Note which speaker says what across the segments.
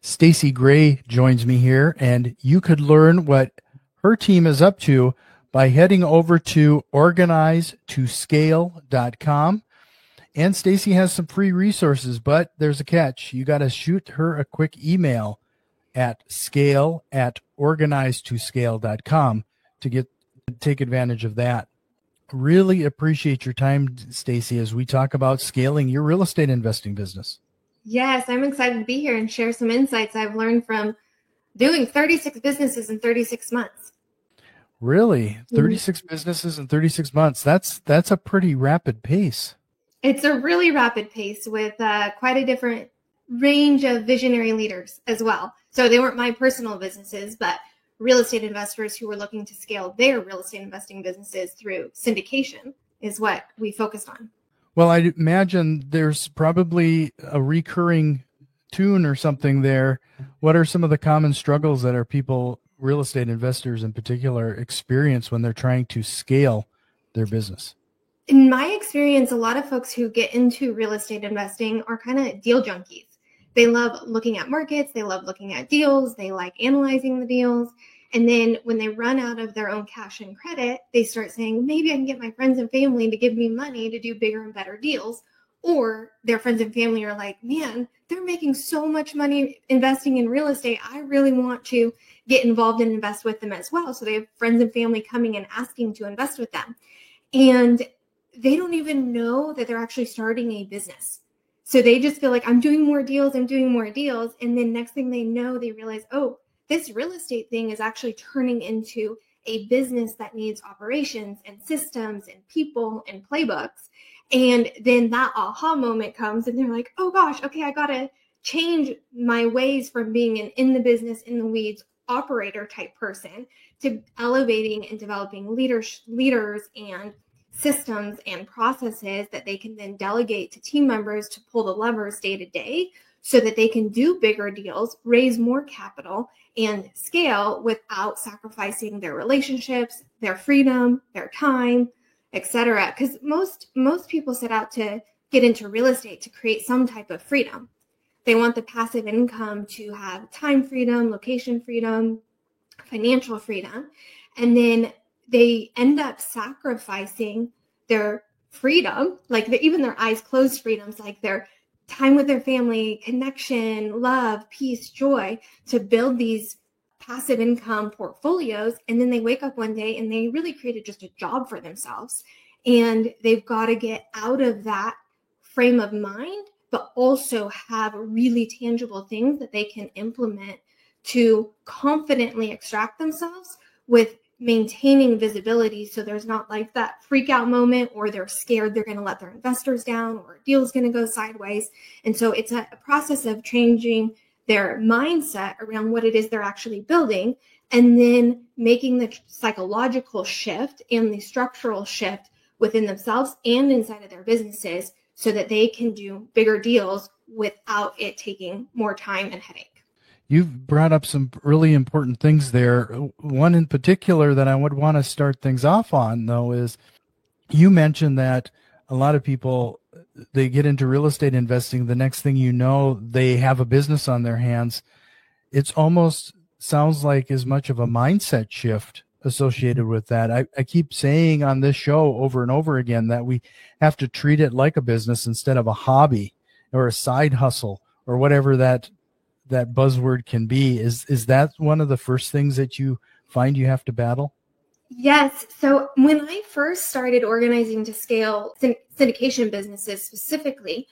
Speaker 1: Stacy Gray joins me here, and you could learn what her team is up to by heading over to organize2scale.com. And Stacy has some free resources, but there's a catch. You got to shoot her a quick email at scale@organize2scale.com to take advantage of that. Really appreciate your time, Stacy, as we talk about scaling your real estate investing business.
Speaker 2: Yes, I'm excited to be here and share some insights I've learned from doing 36 businesses in 36 months.
Speaker 1: Really? 36 businesses in 36 months. That's a pretty rapid pace.
Speaker 2: It's a really rapid pace with quite a different range of visionary leaders as well. So they weren't my personal businesses, but real estate investors who were looking to scale their real estate investing businesses through syndication is what we focused on.
Speaker 1: Well, I imagine there's probably a recurring tune or something there. What are some of the common struggles that real estate investors in particular, experience when they're trying to scale their business?
Speaker 2: In my experience, a lot of folks who get into real estate investing are kind of deal junkies. They love looking at markets. They love looking at deals. They like analyzing the deals. And then when they run out of their own cash and credit, they start saying, maybe I can get my friends and family to give me money to do bigger and better deals. Or their friends and family are like, man, they're making so much money investing in real estate. I really want to get involved and invest with them as well. So they have friends and family coming and asking to invest with them. And they don't even know that they're actually starting a business. So they just feel like I'm doing more deals. And then next thing they know, they realize, oh, this real estate thing is actually turning into a business that needs operations and systems and people and playbooks. And then that aha moment comes and they're like, oh gosh, okay, I got to change my ways from being an in the business, in the weeds operator type person to elevating and developing leaders and systems and processes that they can then delegate to team members to pull the levers day to day so that they can do bigger deals, raise more capital, and scale without sacrificing their relationships, their freedom, their time, etc. Because most people set out to get into real estate to create some type of freedom. They want the passive income to have time freedom, location freedom, financial freedom, and then they end up sacrificing their freedom, like even their eyes closed freedoms, like their time with their family, connection, love, peace, joy, to build these passive income portfolios. And then they wake up one day and they really created just a job for themselves. And they've got to get out of that frame of mind, but also have really tangible things that they can implement to confidently extract themselves with maintaining visibility. So there's not like that freak out moment or they're scared they're going to let their investors down or a deal is going to go sideways. And so it's a process of changing their mindset around what it is they're actually building and then making the psychological shift and the structural shift within themselves and inside of their businesses so that they can do bigger deals without it taking more time and headache.
Speaker 1: You've brought up some really important things there. One in particular that I would want to start things off on, though, is you mentioned that a lot of people, they get into real estate investing. The next thing you know, they have a business on their hands. It's almost sounds like as much of a mindset shift associated with that. I keep saying on this show over and over again that we have to treat it like a business instead of a hobby or a side hustle or whatever that buzzword can be. Is that one of the first things that you find you have to battle?
Speaker 2: Yes. So when I first started organizing to scale syndication businesses specifically,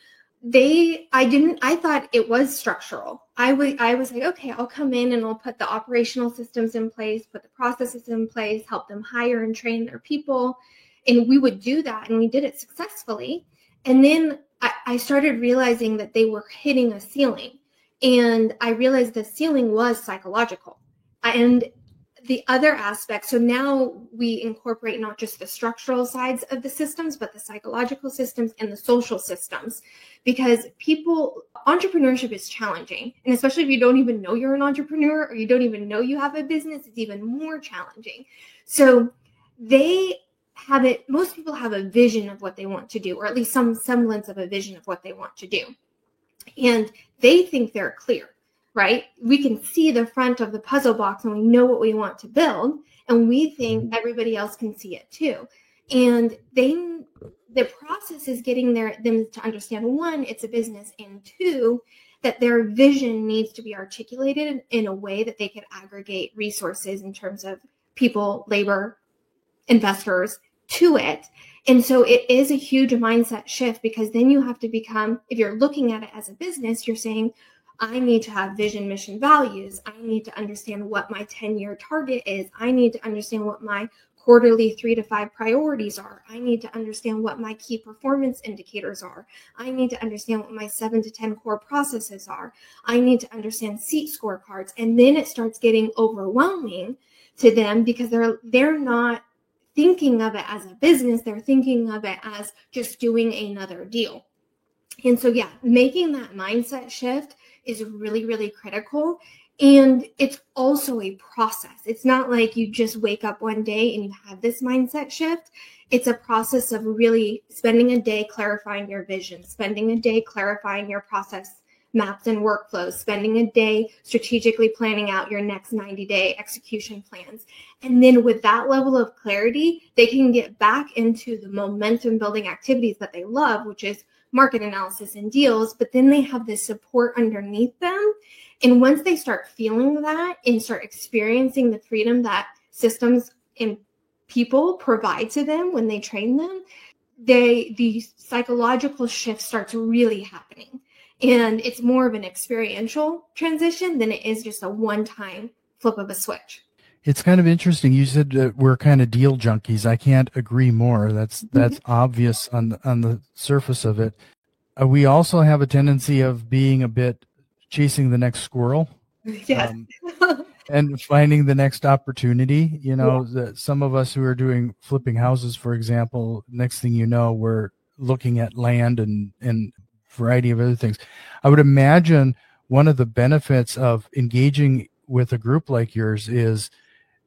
Speaker 2: I thought it was structural. I was like, okay, I'll come in and I'll put the operational systems in place, put the processes in place, help them hire and train their people. And we would do that and we did it successfully. And then I started realizing that they were hitting a ceiling. And I realized the ceiling was psychological. And the other aspect, so now we incorporate not just the structural sides of the systems, but the psychological systems and the social systems, because entrepreneurship is challenging. And especially if you don't even know you're an entrepreneur or you don't even know you have a business, it's even more challenging. So most people have a vision of what they want to do, or at least some semblance of a vision of what they want to do. And they think they're clear. right? We can see the front of the puzzle box and we know what we want to build. And we think everybody else can see it too. And the process is getting them to understand, one, it's a business, and two, that their vision needs to be articulated in a way that they could aggregate resources in terms of people, labor, investors to it. And so it is a huge mindset shift, because then you have to become, if you're looking at it as a business, you're saying, I need to have vision, mission, values. I need to understand what my 10-year target is. I need to understand what my quarterly 3 to 5 priorities are. I need to understand what my key performance indicators are. I need to understand what my 7 to 10 core processes are. I need to understand seat scorecards. And then it starts getting overwhelming to them, because they're not thinking of it as a business. They're thinking of it as just doing another deal. And so, yeah, making that mindset shift is really, really critical. And it's also a process. It's not like you just wake up one day and you have this mindset shift. It's a process of really spending a day clarifying your vision, spending a day clarifying your process maps and workflows, spending a day strategically planning out your next 90-day execution plans. And then with that level of clarity, they can get back into the momentum building activities that they love, which is market analysis and deals, but then they have this support underneath them. And once they start feeling that and start experiencing the freedom that systems and people provide to them when they train them, the psychological shift starts really happening. And it's more of an experiential transition than it is just a one-time flip of a switch.
Speaker 1: It's kind of interesting. You said that we're kind of deal junkies. I can't agree more. That's obvious on the surface of it. We also have a tendency of being a bit chasing the next squirrel.
Speaker 2: Yes.
Speaker 1: And finding the next opportunity. You know, some of us who are doing flipping houses, for example, next thing you know, we're looking at land and a variety of other things. I would imagine one of the benefits of engaging with a group like yours is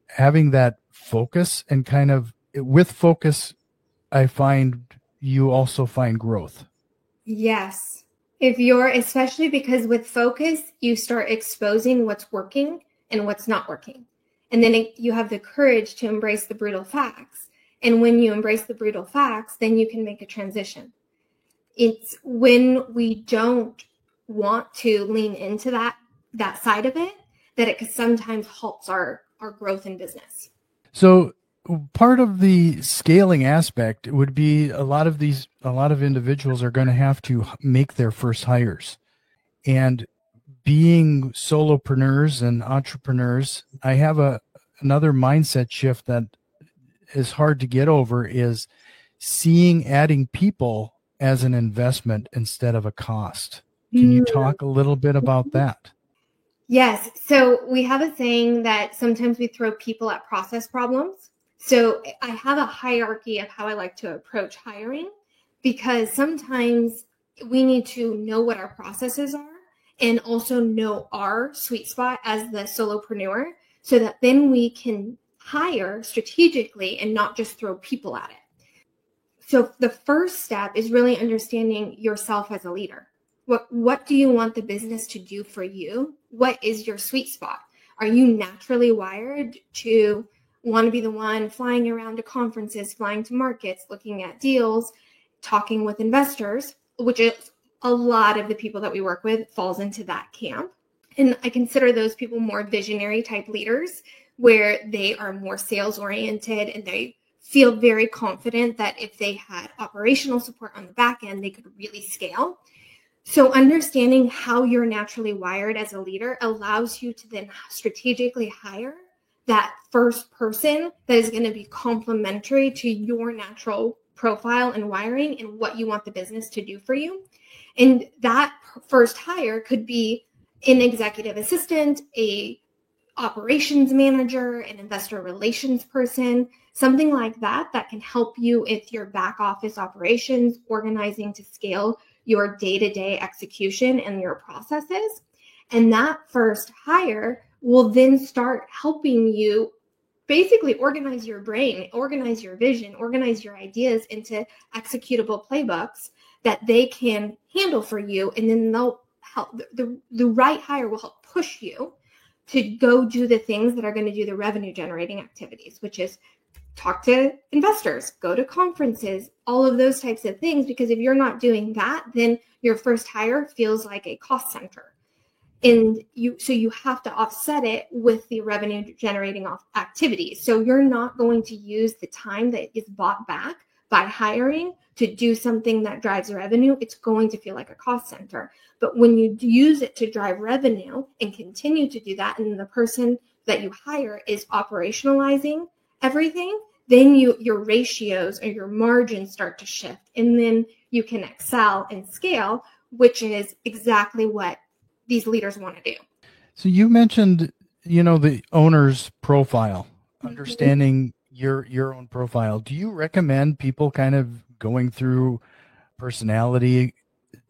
Speaker 1: having that focus, and kind of with focus, I find you also find growth.
Speaker 2: Yes. Especially because with focus, you start exposing what's working and what's not working. And then you have the courage to embrace the brutal facts. And when you embrace the brutal facts, then you can make a transition. It's when we don't want to lean into that side of it, that it sometimes halts our growth in business.
Speaker 1: So part of the scaling aspect would be a lot of individuals are going to have to make their first hires. And being solopreneurs and entrepreneurs, I have another mindset shift that is hard to get over, is seeing adding people as an investment instead of a cost. Can you talk a little bit about that?
Speaker 2: Yes. So we have a saying that sometimes we throw people at process problems. So I have a hierarchy of how I like to approach hiring, because sometimes we need to know what our processes are and also know our sweet spot as the solopreneur, so that then we can hire strategically and not just throw people at it. So the first step is really understanding yourself as a leader. What do you want the business to do for you? What is your sweet spot? Are you naturally wired to want to be the one flying around to conferences, flying to markets, looking at deals, talking with investors, which is a lot of the people that we work with falls into that camp. And I consider those people more visionary type leaders, where they are more sales oriented and they feel very confident that if they had operational support on the back end, they could really scale. So understanding how you're naturally wired as a leader allows you to then strategically hire that first person that is going to be complementary to your natural profile and wiring and what you want the business to do for you. And that first hire could be an executive assistant, a operations manager, an investor relations person, something like that can help you with your back office operations, organizing to scale your day-to-day execution and your processes. And that first hire will then start helping you basically organize your brain, organize your vision, organize your ideas into executable playbooks that they can handle for you. And then they'll help. The right hire will help push you to go do the things that are going to do the revenue generating activities, which is talk to investors, go to conferences, all of those types of things. Because if you're not doing that, then your first hire feels like a cost center. And you have to offset it with the revenue generating activities. So you're not going to use the time that is bought back by hiring to do something that drives revenue. It's going to feel like a cost center. But when you use it to drive revenue and continue to do that, and the person that you hire is operationalizing everything, then your ratios or your margins start to shift, and then you can excel and scale, which is exactly what these leaders want to do.
Speaker 1: So you mentioned, the owner's profile, understanding your own profile. Do you recommend people kind of going through personality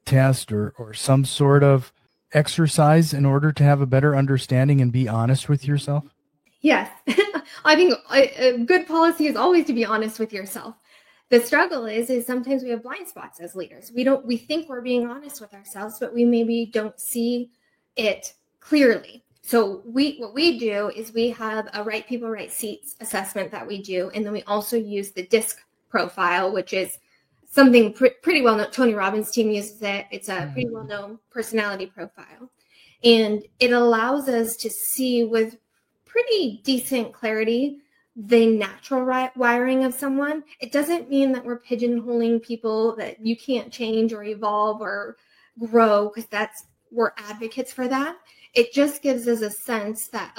Speaker 1: test or some sort of exercise in order to have a better understanding and be honest with yourself?
Speaker 2: Yes. I think a good policy is always to be honest with yourself. The struggle is sometimes we have blind spots as leaders. We think we're being honest with ourselves, but we maybe don't see it clearly. So what we do is we have a Right People, Right Seats assessment that we do. And then we also use the DISC profile, which is something pretty well known. Tony Robbins' team uses it. It's a pretty well known personality profile. And it allows us to see with pretty decent clarity the natural wiring of someone. It doesn't mean that we're pigeonholing people, that you can't change or evolve or grow, because we're advocates for that. It just gives us a sense that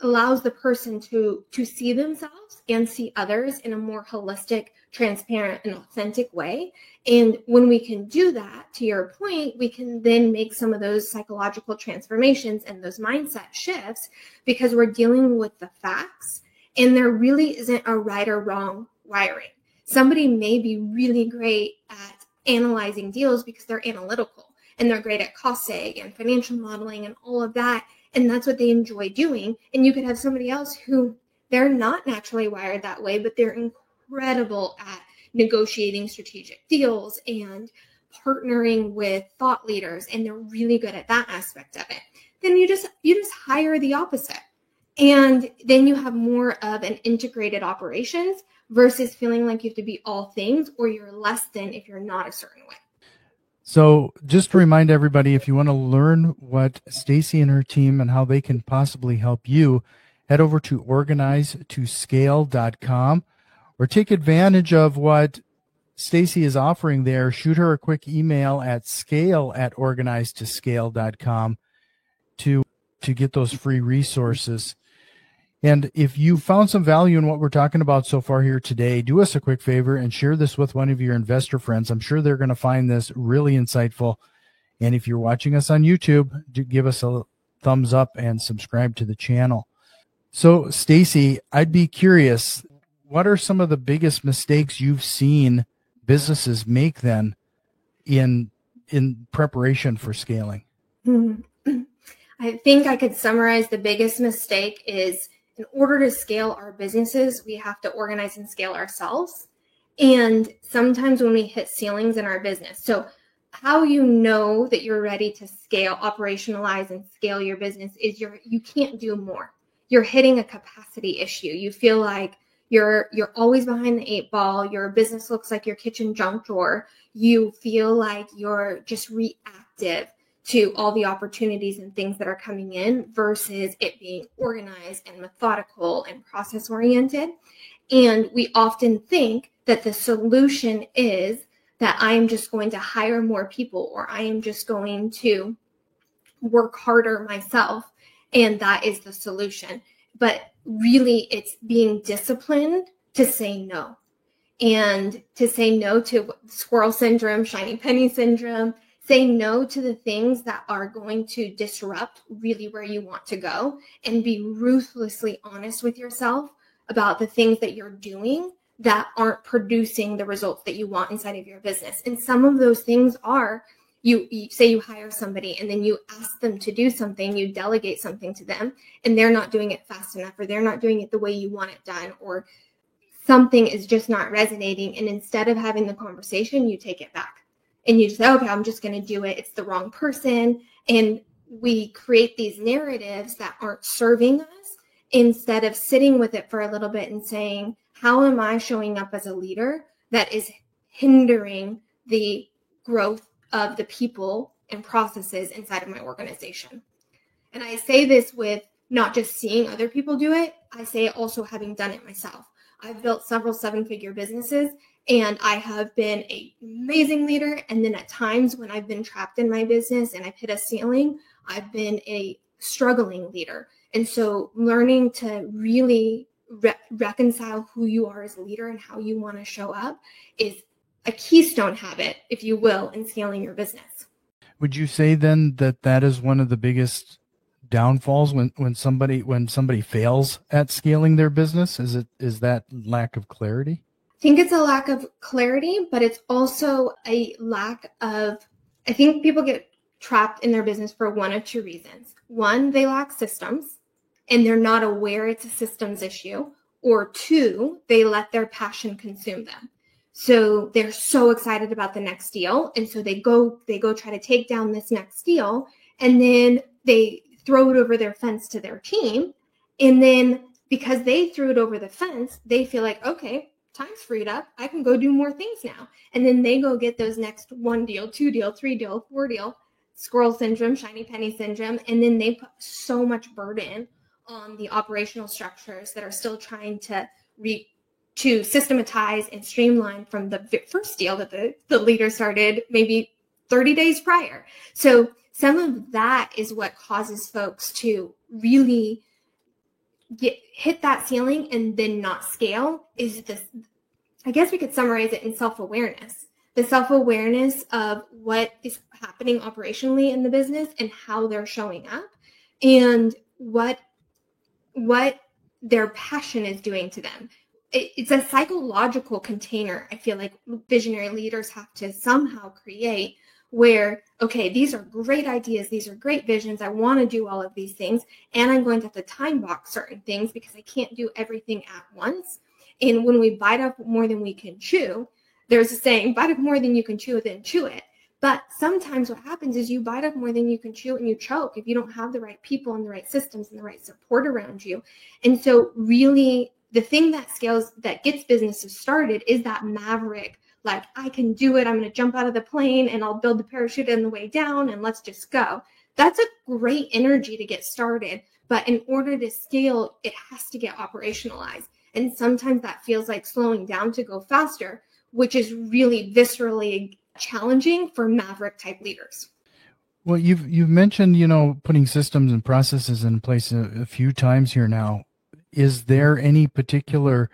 Speaker 2: allows the person to see themselves and see others in a more holistic, transparent, and authentic way. And when we can do that, to your point, we can then make some of those psychological transformations and those mindset shifts, because we're dealing with the facts, and there really isn't a right or wrong wiring. Somebody may be really great at analyzing deals because they're analytical, and they're great at cost seg and financial modeling and all of that. And that's what they enjoy doing. And you could have somebody else who they're not naturally wired that way, but they're incredible at negotiating strategic deals and partnering with thought leaders, and they're really good at that aspect of it. Then you just hire the opposite. And then you have more of an integrated operations versus feeling like you have to be all things, or you're less than if you're not a certain way.
Speaker 1: So just to remind everybody, if you want to learn what Stacy and her team and how they can possibly help you, head over to organizetoscale.com or take advantage of what Stacy is offering there. Shoot her a quick email at scale@organizetoscale.com to get those free resources. And if you found some value in what we're talking about so far here today, do us a quick favor and share this with one of your investor friends. I'm sure they're going to find this really insightful. And if you're watching us on YouTube, do give us a thumbs up and subscribe to the channel. So, Stacy, I'd be curious, what are some of the biggest mistakes you've seen businesses make then in preparation for scaling?
Speaker 2: I think I could summarize the biggest mistake is, in order to scale our businesses, we have to organize and scale ourselves. And sometimes when we hit ceilings in our business, so how you know that you're ready to scale, operationalize, and scale your business is you can't do more. You're hitting a capacity issue. You feel like you're always behind the 8 ball. Your business looks like your kitchen junk drawer. You feel like you're just reactive to all the opportunities and things that are coming in versus it being organized and methodical and process oriented. And we often think that the solution is that I am just going to hire more people, or I am just going to work harder myself, and that is the solution. But really, it's being disciplined to say no, and to say no to squirrel syndrome, shiny penny syndrome. Say no to the things that are going to disrupt really where you want to go, and be ruthlessly honest with yourself about the things that you're doing that aren't producing the results that you want inside of your business. And some of those things are, you say you hire somebody and then you ask them to do something, you delegate something to them, and they're not doing it fast enough, or they're not doing it the way you want it done, or something is just not resonating. And instead of having the conversation, you take it back. And you say, okay, I'm just going to do it. It's the wrong person. And we create these narratives that aren't serving us instead of sitting with it for a little bit and saying, how am I showing up as a leader that is hindering the growth of the people and processes inside of my organization? And I say this with not just seeing other people do it, I say it also having done it myself. I've built several 7-figure businesses, and I have been an amazing leader. And then at times when I've been trapped in my business and I've hit a ceiling, I've been a struggling leader. And so learning to really reconcile who you are as a leader and how you want to show up is a keystone habit, if you will, in scaling your business.
Speaker 1: Would you say then that that is one of the biggest downfalls when somebody fails at scaling their business? Is that lack of clarity?
Speaker 2: I think it's a lack of clarity, but it's also a lack of, I think people get trapped in their business for one of two reasons. One, they lack systems and they're not aware it's a systems issue. Or two, they let their passion consume them. So they're so excited about the next deal. And so they go try to take down this next deal. And then they throw it over their fence to their team. And then because they threw it over the fence, they feel like, okay, time's freed up. I can go do more things now. And then they go get those next 1 deal, 2 deal, 3 deal, 4 deal, squirrel syndrome, shiny penny syndrome. And then they put so much burden on the operational structures that are still trying to systematize and streamline from the first deal that the leader started maybe 30 days prior. So some of that is what causes folks to really hit that ceiling and then not scale. Is this, I guess we could summarize it in self-awareness. The self-awareness of what is happening operationally in the business and how they're showing up and what their passion is doing to them. It's a psychological container, I feel like visionary leaders have to somehow create where, okay, these are great ideas. These are great visions. I want to do all of these things. And I'm going to have to time box certain things because I can't do everything at once. And when we bite off more than we can chew, there's a saying, bite off more than you can chew, then chew it. But sometimes what happens is you bite off more than you can chew and you choke if you don't have the right people and the right systems and the right support around you. And so really the thing that scales, that gets businesses started is that maverick, like, I can do it. I'm going to jump out of the plane and I'll build the parachute on the way down and let's just go. That's a great energy to get started. But in order to scale, it has to get operationalized. And sometimes that feels like slowing down to go faster, which is really viscerally challenging for maverick type leaders.
Speaker 1: Well, you've mentioned, putting systems and processes in place a few times here now. Is there any particular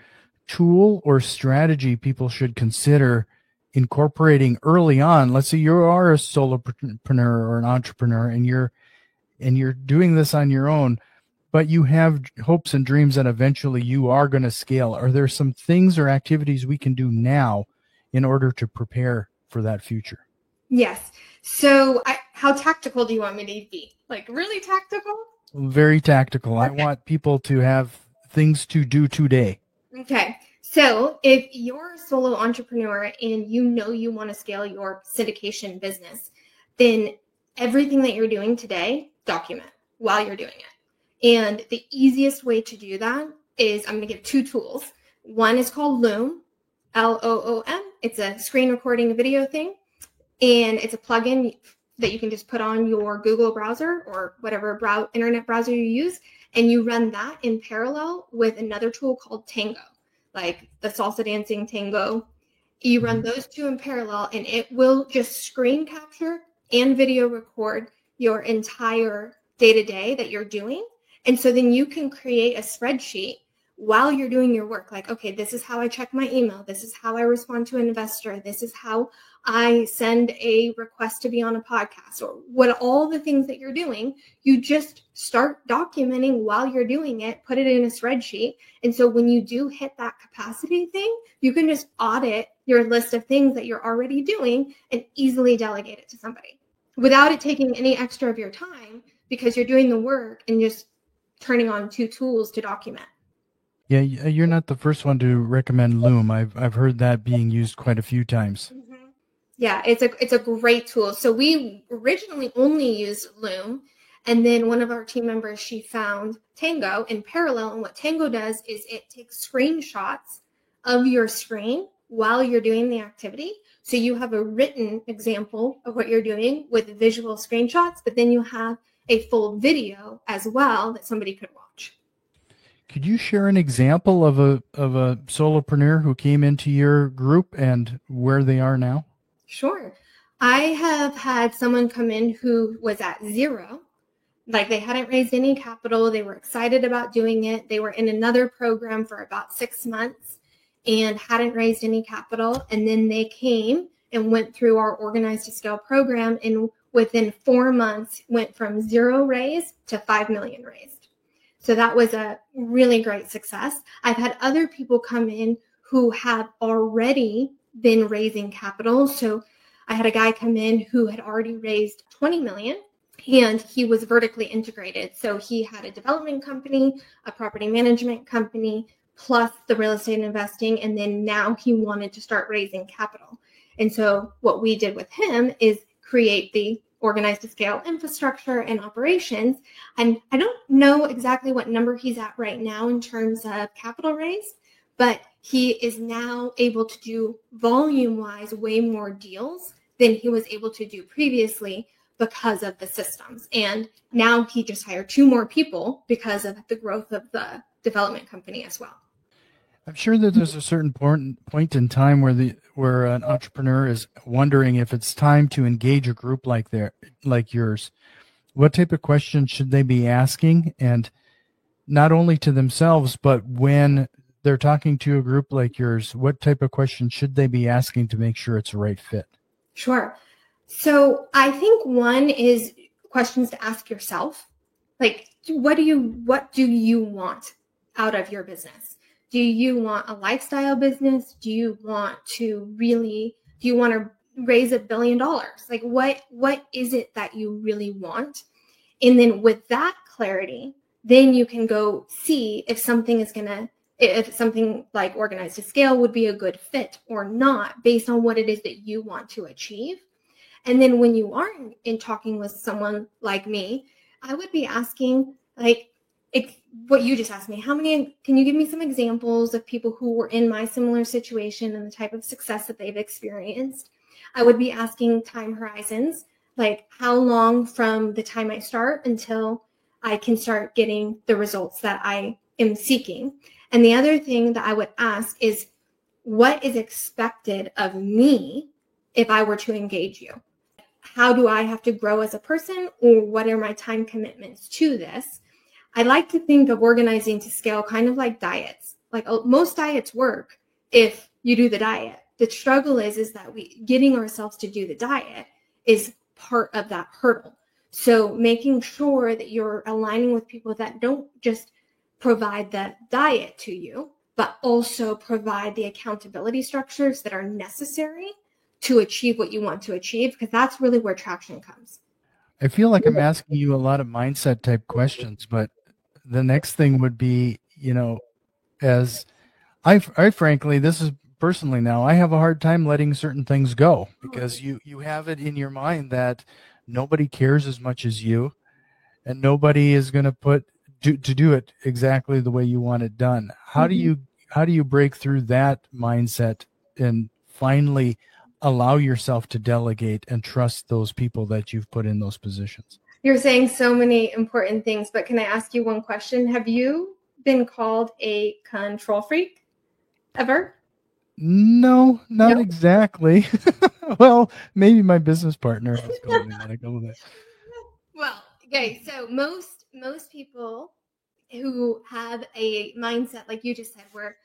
Speaker 1: tool or strategy people should consider incorporating early on? Let's say you are a solopreneur or an entrepreneur and you're doing this on your own, but you have hopes and dreams that eventually you are going to scale. Are there some things or activities we can do now in order to prepare for that future?
Speaker 2: Yes. So how tactical do you want me to be? Like really tactical?
Speaker 1: Very tactical. Okay. I want people to have things to do today.
Speaker 2: Okay. So if you're a solo entrepreneur and you want to scale your syndication business, then everything that you're doing today, document while you're doing it. And the easiest way to do that is I'm going to give 2 tools. One is called Loom, Loom. It's a screen recording video thing. And it's a plugin that you can just put on your Google browser or whatever internet browser you use. And you run that in parallel with another tool called Tango, like the salsa dancing Tango. You run those 2 in parallel and it will just screen capture and video record your entire day-to-day that you're doing. And so then you can create a spreadsheet while you're doing your work. Like, okay, this is how I check my email. This is how I respond to an investor. This is how I send a request to be on a podcast, or what all the things that you're doing, you just start documenting while you're doing it, put it in a spreadsheet. And so when you do hit that capacity thing, you can just audit your list of things that you're already doing and easily delegate it to somebody without it taking any extra of your time because you're doing the work and just turning on 2 tools to document.
Speaker 1: Yeah, you're not the first one to recommend Loom. I've heard that being used quite a few times.
Speaker 2: Mm-hmm. Yeah, it's a great tool. So we originally only used Loom, and then one of our team members, she found Tango in parallel. And what Tango does is it takes screenshots of your screen while you're doing the activity. So you have a written example of what you're doing with visual screenshots, but then you have a full video as well that somebody could watch.
Speaker 1: Could you share an example of a solopreneur who came into your group and where they are now?
Speaker 2: Sure. I have had someone come in who was at zero, like they hadn't raised any capital. They were excited about doing it. They were in another program for about 6 months and hadn't raised any capital. And then they came and went through our Organized to Scale program, and within 4 months went from zero raised to 5 million raised. So that was a really great success. I've had other people come in who have already been raising capital. So I had a guy come in who had already raised 20 million, and he was vertically integrated. So he had a development company, a property management company, plus the real estate investing. And then now he wanted to start raising capital. And so what we did with him is create the Organized to Scale infrastructure and operations. And I don't know exactly what number he's at right now in terms of capital raise, but he is now able to do volume-wise way more deals than he was able to do previously because of the systems. And now he just hired 2 more people because of the growth of the development company as well.
Speaker 1: I'm sure that there's a certain point in time where an entrepreneur is wondering if it's time to engage a group like yours. What type of questions should they be asking, and not only to themselves, but when they're talking to a group like yours, what type of questions should they be asking to make sure it's a right fit?
Speaker 2: Sure. So I think one is questions to ask yourself. Like, what do you want out of your business? Do you want a lifestyle business? Do you want to raise $1 billion? Like, what is it that you really want? And then with that clarity, then you can go see if something like Organized to Scale would be a good fit or not, based on what it is that you want to achieve. And then when you are in talking with someone like me, I would be asking, like, what you just asked me, can you give me some examples of people who were in my similar situation and the type of success that they've experienced? I would be asking time horizons, like how long from the time I start until I can start getting the results that I am seeking. And the other thing that I would ask is, what is expected of me if I were to engage you? How do I have to grow as a person, or what are my time commitments to this? I like to think of Organizing to Scale kind of like diets. Like, most diets work if you do the diet. The struggle is that getting ourselves to do the diet is part of that hurdle. So making sure that you're aligning with people that don't just provide the diet to you, but also provide the accountability structures that are necessary to achieve what you want to achieve, because that's really where traction comes.
Speaker 1: I feel like I'm asking you a lot of mindset type questions, but the next thing would be, as I frankly, this is personally now, I have a hard time letting certain things go, because you have it in your mind that nobody cares as much as you, and nobody is going to do it exactly the way you want it done. How do you break through that mindset and finally allow yourself to delegate and trust those people that you've put in those positions?
Speaker 2: You're saying so many important things, but can I ask you one question? Have you been called a control freak ever?
Speaker 1: No, not exactly. Well, maybe my business partner has called me that a couple of times.
Speaker 2: Well, okay, so most people who have a mindset like you just said, where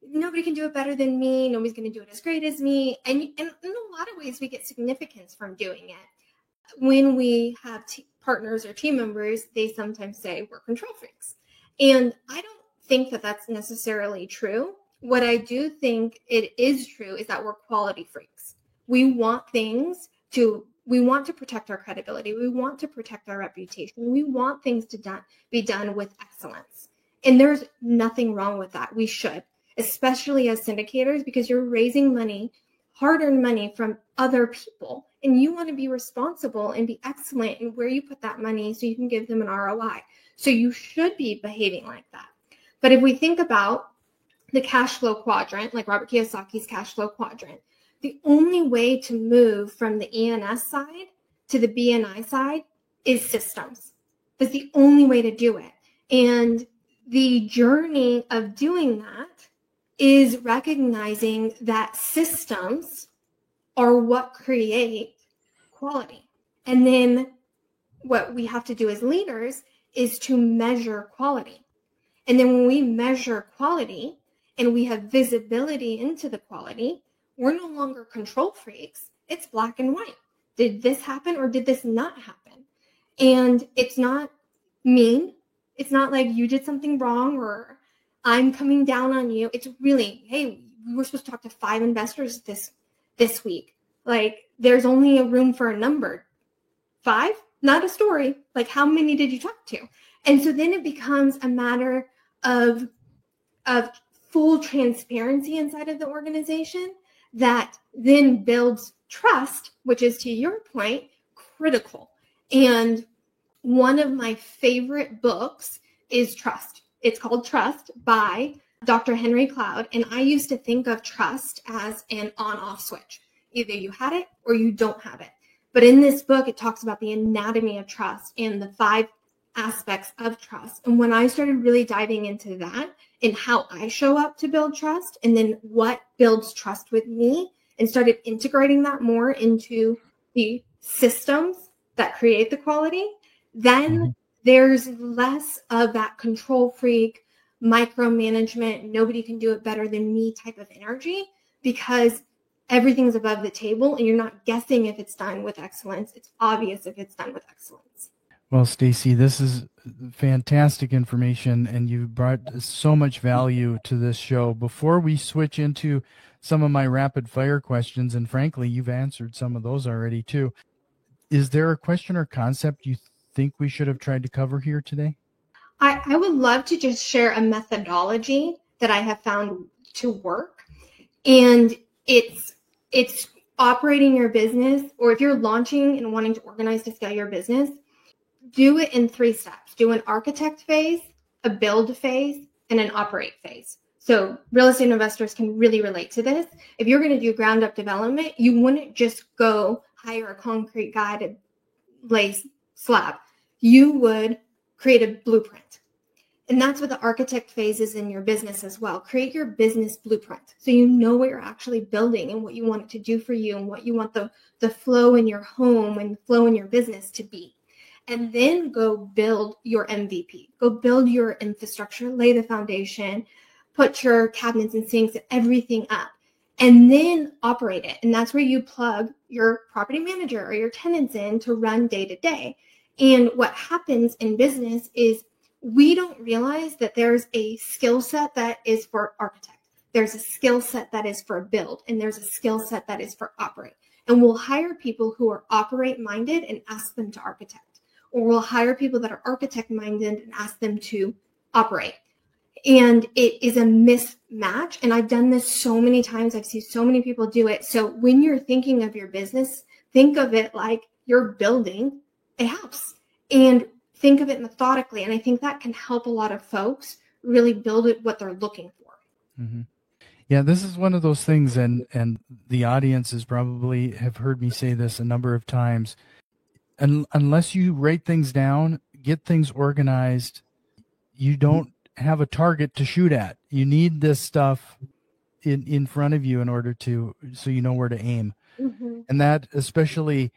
Speaker 2: nobody can do it better than me, nobody's going to do it as great as me, and in a lot of ways we get significance from doing it. When we have partners or team members, they sometimes say we're control freaks. And I don't think that that's necessarily true. What I do think it is true is that we're quality freaks. We want to protect our credibility. We want to protect our reputation. We want things to be done with excellence. And there's nothing wrong with that. We should, especially as syndicators, because you're raising money hard-earned money from other people, and you want to be responsible and be excellent in where you put that money so you can give them an ROI. So you should be behaving like that. But if we think about the cash flow quadrant, like Robert Kiyosaki's cash flow quadrant, the only way to move from the ENS side to the BNI side is systems. That's the only way to do it. And the journey of doing that is recognizing that systems are what create quality. And then what we have to do as leaders is to measure quality. And then when we measure quality and we have visibility into the quality, we're no longer control freaks. It's black and white. Did this happen or did this not happen? And it's not mean. It's not like you did something wrong or I'm coming down on you. It's really, hey, we were supposed to talk to 5 investors this week. Like, there's only a room for a number. 5? Not a story. Like, how many did you talk to? And so then it becomes a matter of full transparency inside of the organization that then builds trust, which is, to your point, critical. And one of my favorite books is Trust. It's called Trust by Dr. Henry Cloud. And I used to think of trust as an on-off switch. Either you had it or you don't have it. But in this book, it talks about the anatomy of trust and the 5 aspects of trust. And when I started really diving into that and how I show up to build trust, and then what builds trust with me, and started integrating that more into the systems that create the quality, then there's less of that control freak, micromanagement, nobody can do it better than me type of energy, because everything's above the table and you're not guessing if it's done with excellence. It's obvious if it's done with excellence.
Speaker 1: Well, Stacy, this is fantastic information, and you brought so much value to this show. Before we switch into some of my rapid fire questions, and frankly, you've answered some of those already too, is there a question or concept you think we should have tried to cover here today?
Speaker 2: I would love to just share a methodology that I have found to work. And it's operating your business, or if you're launching and wanting to organize to scale your business, do it in 3 steps. Do an architect phase, a build phase, and an operate phase. So real estate investors can really relate to this. If you're going to do ground up development, you wouldn't just go hire a concrete guy to lay slab. You would create a blueprint. And that's what the architect phase is in your business as well. Create your business blueprint so you know what you're actually building and what you want it to do for you and what you want the flow in your home and the flow in your business to be. And then go build your MVP. Go build your infrastructure, lay the foundation, put your cabinets and sinks and everything up, and then operate it. And that's where you plug your property manager or your tenants in to run day to day. And what happens in business is we don't realize that there's a skill set that is for architect. There's a skill set that is for build, and there's a skill set that is for operate. And we'll hire people who are operate minded and ask them to architect. Or we'll hire people that are architect minded and ask them to operate. And it is a mismatch. And I've done this so many times. I've seen so many people do it. So when you're thinking of your business, think of it like you're building a house and think of it methodically. And I think that can help a lot of folks really build it what they're looking for.
Speaker 1: Mm-hmm. Yeah, this is one of those things, and the audience is probably have heard me say this a number of times. Unless you write things down, get things organized, you don't have a target to shoot at. You need this stuff in front of you in order so you know where to aim. Mm-hmm. And that especially,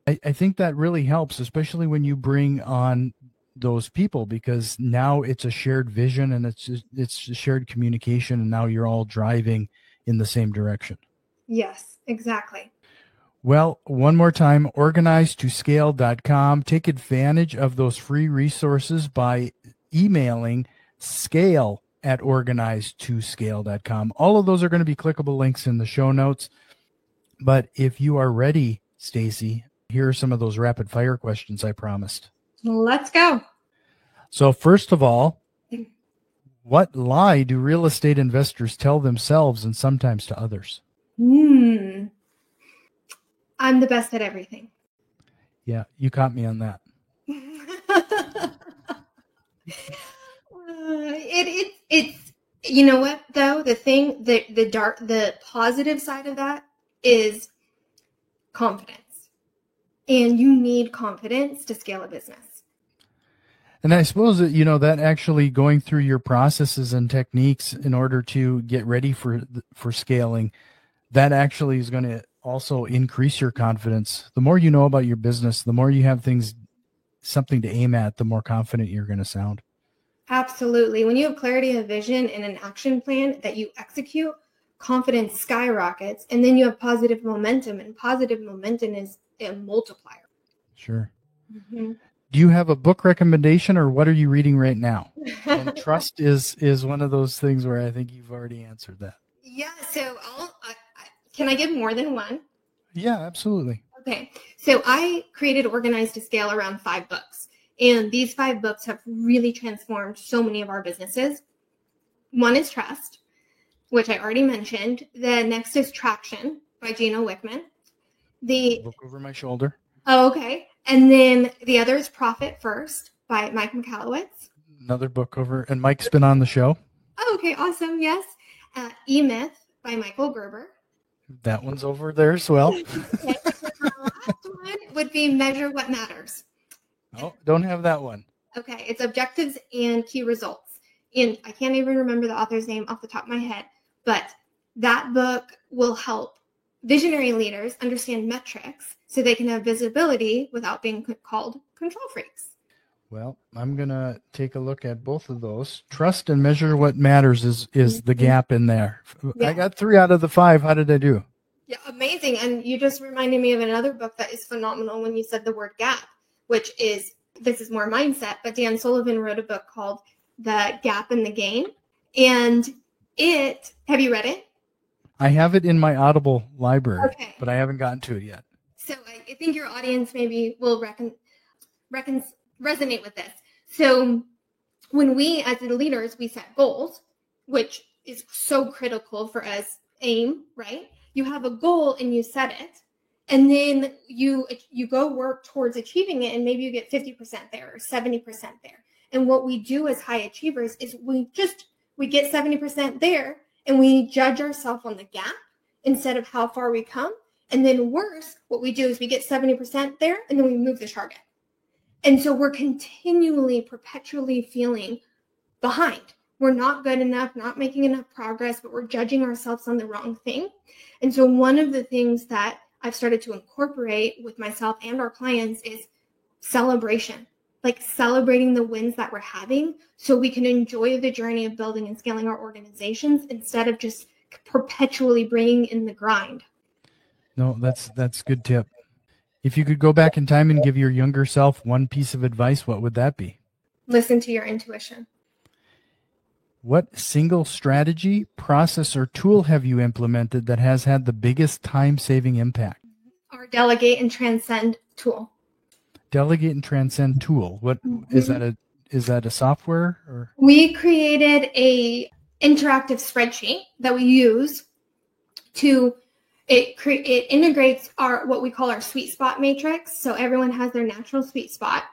Speaker 1: I think that really helps, especially when you bring on those people, because now it's a shared vision and it's a shared communication, and now you're all driving in the same direction.
Speaker 2: Yes, exactly.
Speaker 1: Well, one more time, organizetoscale.com. Take advantage of those free resources by emailing scale@organizetoscale.com. All of those are going to be clickable links in the show notes. But if you are ready, Stacy, here are some of those rapid fire questions I promised.
Speaker 2: Let's go.
Speaker 1: So first of all, what lie do real estate investors tell themselves and sometimes to others?
Speaker 2: I'm the best at everything.
Speaker 1: Yeah, you caught me on that.
Speaker 2: It's you know what though, the positive side of that is confidence, and you need confidence to scale a business.
Speaker 1: And I suppose that, that actually going through your processes and techniques in order to get ready for scaling, that actually is going to also increase your confidence. The more you know about your business, the more you have something to aim at, the more confident you're going to sound.
Speaker 2: Absolutely. When you have clarity of vision and an action plan that you execute, confidence skyrockets, and then you have positive momentum, and positive momentum is a multiplier.
Speaker 1: Sure. Mm-hmm. Do you have a book recommendation, or what are you reading right now? And trust is one of those things where I think you've already answered that.
Speaker 2: Yeah. So can I give more than one?
Speaker 1: Yeah, absolutely.
Speaker 2: Okay. So I created Organized to Scale around 5 books. And these 5 books have really transformed so many of our businesses. One is Trust, which I already mentioned. The next is Traction by Gino Wickman. The
Speaker 1: book over my shoulder.
Speaker 2: Oh, okay. And then the other is Profit First by Mike Michalowicz.
Speaker 1: Another book over, and Mike's been on the show.
Speaker 2: Oh, okay, awesome. Yes. E-Myth by Michael Gerber.
Speaker 1: That one's over there as well.
Speaker 2: Okay. The last one would be Measure What Matters.
Speaker 1: Oh, don't have that one.
Speaker 2: Okay, it's Objectives and Key Results. And I can't even remember the author's name off the top of my head, but that book will help visionary leaders understand metrics so they can have visibility without being called control freaks.
Speaker 1: Well, I'm going to take a look at both of those. Trust and Measure What Matters is the gap in there. Yeah. I got 3 out of the 5. How did I do?
Speaker 2: Yeah, amazing. And you just reminded me of another book that is phenomenal when you said the word gap, which is, this is more mindset, but Dan Sullivan wrote a book called The Gap and the Gain. And have you read it?
Speaker 1: I have it in my Audible library, okay, but I haven't gotten to it yet.
Speaker 2: So I think your audience maybe will resonate with this. So when we, as the leaders, we set goals, which is so critical for us, aim, right? You have a goal and you set it, and then you go work towards achieving it, and maybe you get 50% there or 70% there. And what we do as high achievers is we get 70% there, and we judge ourselves on the gap instead of how far we come. And then worse, what we do is we get 70% there, and then we move the target. And so we're continually, perpetually feeling behind. We're not good enough, not making enough progress, but we're judging ourselves on the wrong thing. And so one of the things that I've started to incorporate with myself and our clients is celebration, like celebrating the wins that we're having so we can enjoy the journey of building and scaling our organizations instead of just perpetually bringing in the grind.
Speaker 1: No, that's a good tip. If you could go back in time and give your younger self one piece of advice, what would that be?
Speaker 2: Listen to your intuition.
Speaker 1: What single strategy, process, or tool have you implemented that has had the biggest time-saving impact?
Speaker 2: Our Delegate and Transcend tool.
Speaker 1: Delegate and Transcend tool. What is that? Is that a software? Or?
Speaker 2: We created a interactive spreadsheet that we use to it integrates what we call our sweet spot matrix. So everyone has their natural sweet spot.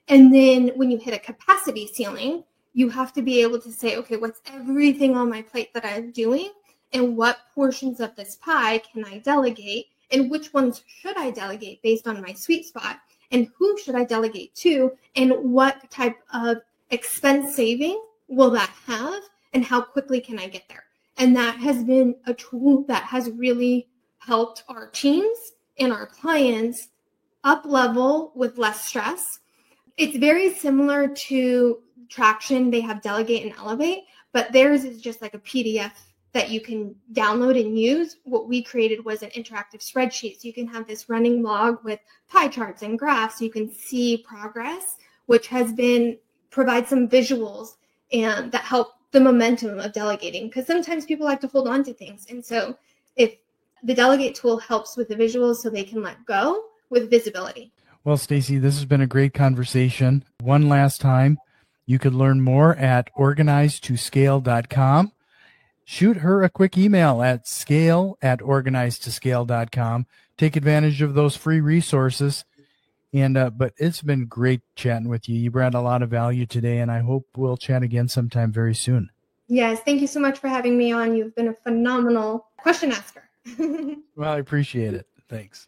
Speaker 2: And then when you hit a capacity ceiling, you have to be able to say, okay, what's everything on my plate that I'm doing? And what portions of this pie can I delegate? And which ones should I delegate based on my sweet spot? And who should I delegate to? And what type of expense saving will that have? And how quickly can I get there? And that has been a tool that has really helped our teams and our clients up level with less stress. It's very similar to Traction. They have Delegate and Elevate, but theirs is just like a PDF that you can download and use. What we created was an interactive spreadsheet. So you can have this running log with pie charts and graphs. So you can see progress, which has been provide some visuals and that help the momentum of delegating, because sometimes people like to hold on to things. And so if the Delegate tool helps with the visuals so they can let go with visibility.
Speaker 1: Well, Stacy, this has been a great conversation. One last time, you could learn more at organizedtoscale.com. shoot her a quick email at scale@organizedtoscale.com. Take advantage of those free resources. And but it's been great chatting with you. You brought a lot of value today, and I hope we'll chat again sometime very soon.
Speaker 2: Yes, thank you so much for having me on. You've been a phenomenal question asker.
Speaker 1: Well, I appreciate it. Thanks.